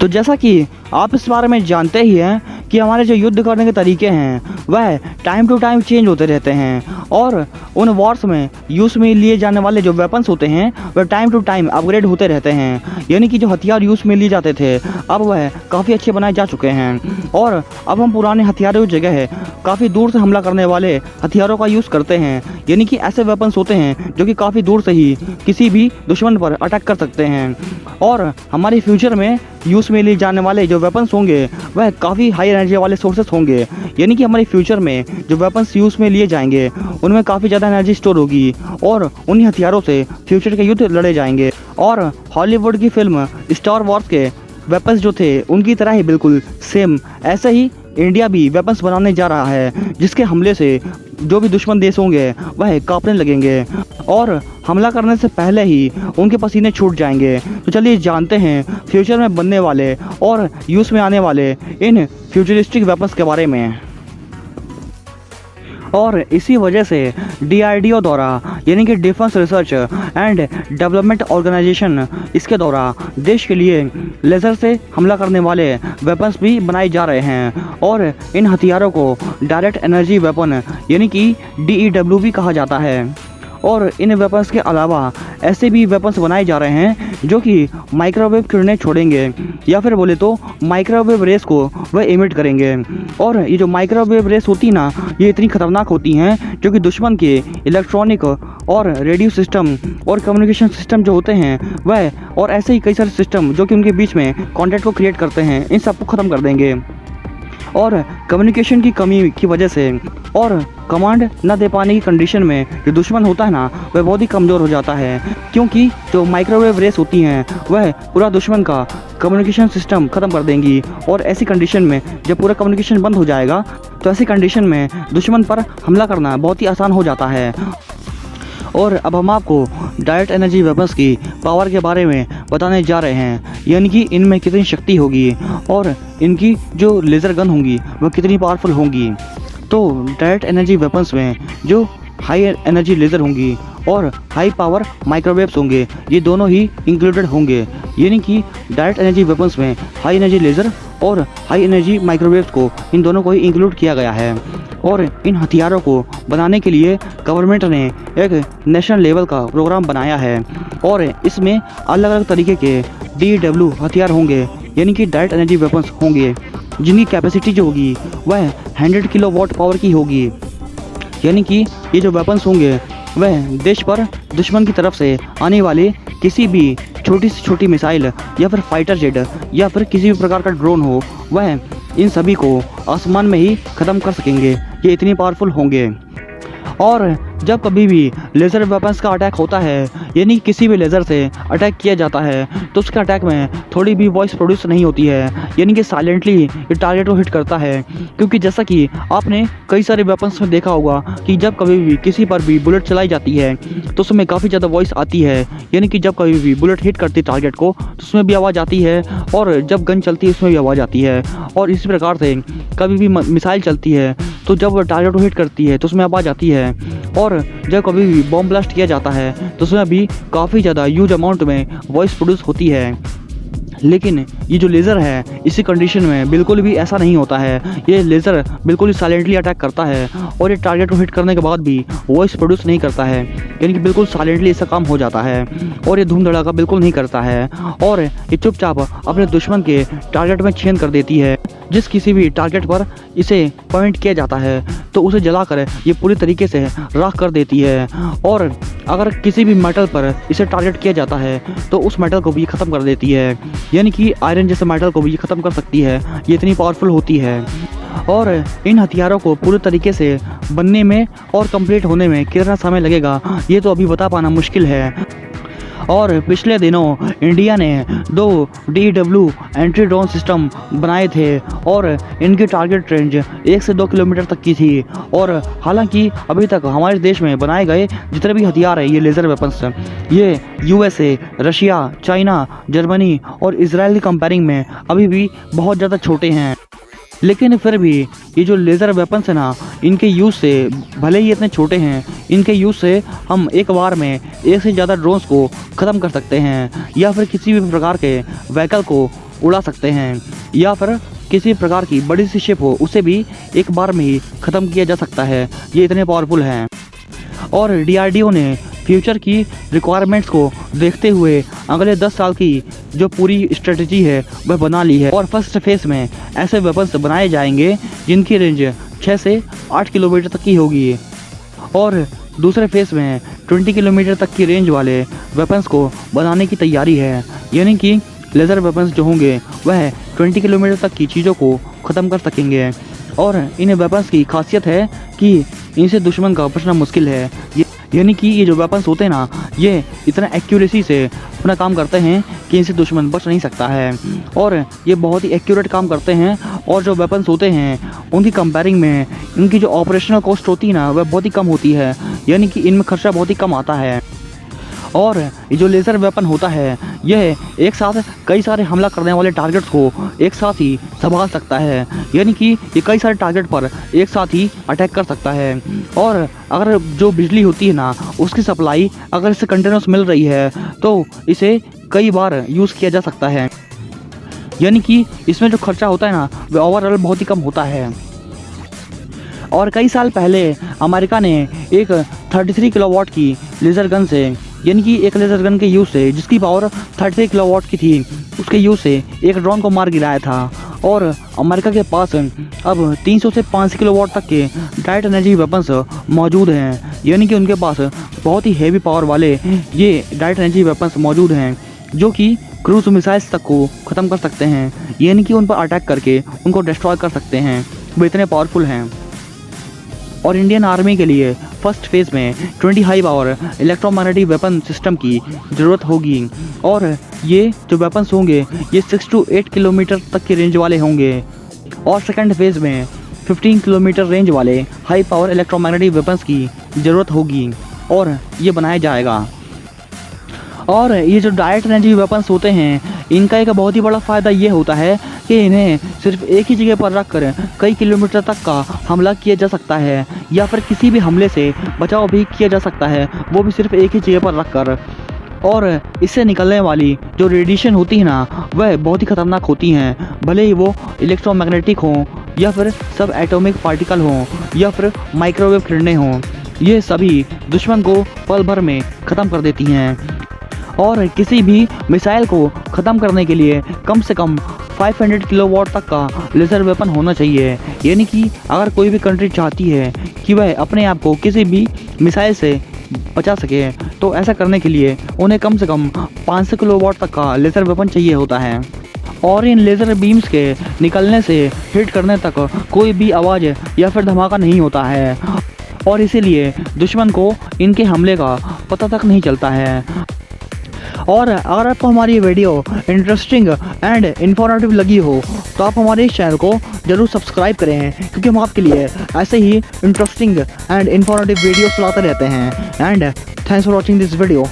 तो जैसा कि आप इस बारे में जानते ही हैं कि हमारे जो युद्ध करने के तरीके हैं वह टाइम टू टाइम चेंज होते रहते हैं और उन वॉर्स में यूज़ में लिए जाने वाले जो वेपन्स होते हैं वह टाइम टू टाइम अपग्रेड होते रहते हैं। यानी कि जो हथियार यूज़ में लिए जाते थे अब वह काफ़ी अच्छे बनाए जा चुके हैं और अब हम पुराने हथियारों की जगह काफ़ी दूर से हमला करने वाले हथियारों का यूज़ करते हैं। यानी कि ऐसे वेपन्स होते हैं जो कि काफ़ी दूर से ही किसी भी दुश्मन पर अटैक कर सकते हैं और हमारे फ्यूचर में यूज़ में लिए जाने वाले जो वेपन्स होंगे वह काफ़ी हाई एनर्जी वाले सोर्सेस होंगे। यानी कि हमारे फ्यूचर में जो वेपन्स यूज़ में लिए जाएंगे उनमें काफ़ी ज़्यादा एनर्जी स्टोर होगी और उन्हीं हथियारों से फ्यूचर के युद्ध लड़े जाएंगे। और हॉलीवुड की फिल्म स्टार वॉर्स के वेपन्स जो थे उनकी तरह ही बिल्कुल सेम ऐसे ही इंडिया भी वेपन्स बनाने जा रहा है जिसके हमले से जो भी दुश्मन देश होंगे वह कांपने लगेंगे और हमला करने से पहले ही उनके पसीने छूट जाएंगे। तो चलिए जानते हैं फ्यूचर में बनने वाले और यूज़ में आने वाले इन फ्यूचरिस्टिक वेपन्स के बारे में। और इसी वजह से DRDO द्वारा यानी कि defence research and development organisation इसके द्वारा देश के लिए लेज़र से हमला करने वाले वेपन्स भी बनाए जा रहे हैं और इन हथियारों को डायरेक्ट एनर्जी वेपन यानी कि DEW भी कहा जाता है। और इन वेपन्स के अलावा ऐसे भी वेपन्स बनाए जा रहे हैं जो कि माइक्रोवेव किरणें छोड़ेंगे या फिर बोले तो माइक्रोवेव रेस को वह इमिट करेंगे। और ये जो माइक्रोवेव रेस होती ना ये इतनी ख़तरनाक होती हैं जो कि दुश्मन के इलेक्ट्रॉनिक और रेडियो सिस्टम और कम्युनिकेशन सिस्टम जो होते हैं वह और ऐसे ही कई सारे सिस्टम जो कि उनके बीच में कॉन्टैक्ट को क्रिएट करते हैं इन सबको ख़त्म कर देंगे। और कम्युनिकेशन की कमी की वजह से और कमांड न दे पाने की कंडीशन में जो दुश्मन होता है ना वह बहुत ही कमज़ोर हो जाता है क्योंकि जो माइक्रोवेव रेस होती हैं वह पूरा दुश्मन का कम्युनिकेशन सिस्टम ख़त्म कर देंगी। और ऐसी कंडीशन में जब पूरा कम्युनिकेशन बंद हो जाएगा तो ऐसी कंडीशन में दुश्मन पर हमला करना बहुत ही आसान हो जाता है। और अब हम आपको डायरेक्ट एनर्जी वेपन्स की पावर के बारे में बताने जा रहे हैं यानी कि इनमें कितनी शक्ति होगी और इनकी जो लेज़र गन होंगी वह कितनी पावरफुल होंगी। तो डायरेक्ट एनर्जी वेपन्स में जो हाई एनर्जी लेज़र होंगी और हाई पावर माइक्रोवेव्स होंगे ये दोनों ही इंक्लूडेड होंगे। यानी कि डायरेक्ट एनर्जी वेपन्स में हाई एनर्जी लेज़र और हाई एनर्जी माइक्रोवेव्स को इन दोनों को ही इंक्लूड किया गया है। और इन हथियारों को बनाने के लिए गवर्नमेंट ने एक नेशनल लेवल का प्रोग्राम बनाया है और इसमें अलग अलग तरीके के DEW हथियार होंगे यानी कि डायरेक्ट एनर्जी वेपन्स होंगे जिनकी कैपेसिटी जो होगी वह 100 किलोवाट पावर की होगी। यानी कि ये जो वेपन्स होंगे वह देश पर दुश्मन की तरफ से आने वाले किसी भी छोटी से छोटी मिसाइल या फिर फाइटर जेट या फिर किसी भी प्रकार का ड्रोन हो वह इन सभी को आसमान में ही ख़त्म कर सकेंगे। ये इतनी पावरफुल होंगे। और जब कभी भी लेज़र वेपन्स का अटैक होता है यानी किसी भी लेज़र से अटैक किया जाता है तो उसके अटैक में थोड़ी भी वॉइस प्रोड्यूस नहीं होती है यानी कि साइलेंटली ये टारगेट को हिट करता है। क्योंकि जैसा कि आपने कई सारे वेपन्स में देखा होगा कि जब कभी भी किसी पर भी बुलेट चलाई जाती है तो उसमें काफ़ी ज़्यादा वॉइस आती है। यानी कि जब कभी भी बुलेट हिट करती है टारगेट को तो उसमें भी आवाज़ आती है और जब गन चलती है उसमें भी आवाज़ आती है। और इसी प्रकार से कभी भी मिसाइल चलती है तो जब टारगेट को हिट करती है तो उसमें आवाज़ आती है। और जब कभी भी बॉम्ब ब्लास्ट किया जाता है तो उसमें भी काफ़ी ज़्यादा ह्यूज अमाउंट में वॉइस प्रोड्यूस होती है। लेकिन ये जो लेज़र है इसी कंडीशन में बिल्कुल भी ऐसा नहीं होता है। ये लेज़र बिल्कुल ही साइलेंटली अटैक करता है और ये टारगेट को हिट करने के बाद भी वॉइस प्रोड्यूस नहीं करता है। यानी कि बिल्कुल साइलेंटली इसका काम हो जाता है और ये धूम धड़ाका बिल्कुल नहीं करता है और ये चुपचाप अपने दुश्मन के टारगेट में छेद कर देती है। जिस किसी भी टारगेट पर इसे पॉइंट किया जाता है तो उसे जलाकर ये पूरी तरीके से राख कर देती है। और अगर किसी भी मेटल पर इसे टारगेट किया जाता है तो उस मेटल को भी ख़त्म कर देती है। यानी कि आयरन जैसे मेटल को भी ख़त्म कर सकती है। ये इतनी पावरफुल होती है। और इन हथियारों को पूरे तरीके से बनने में और कंप्लीट होने में कितना समय लगेगा ये तो अभी बता पाना मुश्किल है। और पिछले दिनों इंडिया ने 2 DEW एंटी ड्रोन सिस्टम बनाए थे और इनकी टारगेट रेंज 1 से 2 किलोमीटर तक की थी। और हालांकि अभी तक हमारे देश में बनाए गए जितने भी हथियार हैं ये लेज़र वेपन्स ये USA, रशिया, चाइना, जर्मनी और इजराइल की कंपेयरिंग में अभी भी बहुत ज़्यादा छोटे हैं। लेकिन फिर भी ये जो लेज़र वेपन्स है ना इनके यूज़ से भले ही इतने छोटे हैं इनके यूज़ से हम एक बार में एक से ज़्यादा ड्रोन्स को ख़त्म कर सकते हैं या फिर किसी भी प्रकार के व्हीकल को उड़ा सकते हैं, या फिर किसी प्रकार की बड़ी सी शिप हो उसे भी एक बार में ही ख़त्म किया जा सकता है। ये इतने पावरफुल हैं। और DRDO ने फ्यूचर की रिक्वायरमेंट्स को देखते हुए अगले 10 साल की जो पूरी स्ट्रेटजी है वह बना ली है। और फर्स्ट फेज़ में ऐसे वेपन्स बनाए जाएंगे जिनकी रेंज 6 से 8 किलोमीटर तक की होगी, और दूसरे फेज़ में 20 किलोमीटर तक की रेंज वाले वेपन्स को बनाने की तैयारी है। यानी कि लेज़र वेपन्स जो होंगे वह 20 किलोमीटर तक की चीज़ों को ख़त्म कर सकेंगे। और इन वेपन्स की खासियत है कि इनसे दुश्मन का बचना मुश्किल है। यानी कि ये जो वेपन्स होते हैं ना, ये इतना एक्यूरेसी से अपना काम करते हैं कि इनसे दुश्मन बच नहीं सकता है, और ये बहुत ही एक्यूरेट काम करते हैं। और जो वेपन्स होते हैं उनकी कंपेयरिंग में इनकी जो ऑपरेशनल कॉस्ट होती है ना वह बहुत ही कम होती है। यानी कि इनमें खर्चा बहुत ही कम आता है। और ये जो लेज़र वेपन होता है यह एक साथ कई सारे हमला करने वाले टारगेट्स को एक साथ ही संभाल सकता है। यानी कि ये कई सारे टारगेट पर एक साथ ही अटैक कर सकता है। और अगर जो बिजली होती है ना उसकी सप्लाई अगर इसे कंटिन्यूस मिल रही है तो इसे कई बार यूज़ किया जा सकता है। यानी कि इसमें जो खर्चा होता है ना वह ओवरऑल बहुत ही कम होता है। और कई साल पहले अमेरिका ने एक 33 किलोवाट की लेज़र गन से, यानी कि एक लेज़र गन के यूज़ से जिसकी पावर 33 किलोवाट की थी, उसके यूज़ से एक ड्रोन को मार गिराया था। और अमेरिका के पास अब 300 से 500 किलोवाट तक के डायरेक्ट एनर्जी वेपन्स मौजूद हैं। यानी कि उनके पास बहुत ही हेवी पावर वाले ये डायरेक्ट एनर्जी वेपन्स मौजूद हैं जो कि क्रूज मिसाइल्स तक को ख़त्म कर सकते हैं। यानी कि उन पर अटैक करके उनको डिस्ट्रॉय कर सकते हैं, वो इतने पावरफुल हैं। और इंडियन आर्मी के लिए फर्स्ट फेज़ में 20 high power electromagnetic weapon system की ज़रूरत होगी। और ये जो वेपन्स होंगे ये 6 to 8 किलोमीटर तक की रेंज वाले होंगे। और सेकंड फेज़ में 15 किलोमीटर रेंज वाले हाई पावर इलेक्ट्रोमैग्नेटिक वेपन्स की ज़रूरत होगी, और ये बनाया जाएगा। और ये जो डायरेक्ट एनर्जी वेपन्स होते हैं इनका एक बहुत ही बड़ा फ़ायदा ये होता है कि इन्हें सिर्फ एक ही जगह पर रखकर कई किलोमीटर तक का हमला किया जा सकता है, या फिर किसी भी हमले से बचाव भी किया जा सकता है, वो भी सिर्फ एक ही जगह पर रखकर। और इससे निकलने वाली जो रेडिएशन होती है ना वह बहुत ही ख़तरनाक होती हैं, भले ही वो इलेक्ट्रोमैग्नेटिक हों या फिर सब एटॉमिक पार्टिकल हों या फिर माइक्रोवेव किरणें हों, ये सभी दुश्मन को पल भर में ख़त्म कर देती हैं। और किसी भी मिसाइल को ख़त्म करने के लिए कम से कम 500 किलोवाट तक का लेज़र वेपन होना चाहिए। यानी कि अगर कोई भी कंट्री चाहती है कि वह अपने आप को किसी भी मिसाइल से बचा सके तो ऐसा करने के लिए उन्हें कम से कम 500 किलोवाट तक का लेज़र वेपन चाहिए होता है। और इन लेज़र बीम्स के निकलने से हिट करने तक कोई भी आवाज़ या फिर धमाका नहीं होता है, और इसीलिए दुश्मन को इनके हमले का पता तक नहीं चलता है। और अगर आपको हमारी वीडियो इंटरेस्टिंग एंड इन्फॉर्मेटिव लगी हो तो आप हमारे इस चैनल को ज़रूर सब्सक्राइब करें, क्योंकि हम आपके लिए ऐसे ही इंटरेस्टिंग एंड इन्फॉर्मेटिव वीडियोस लाते रहते हैं। And thanks for watching this video.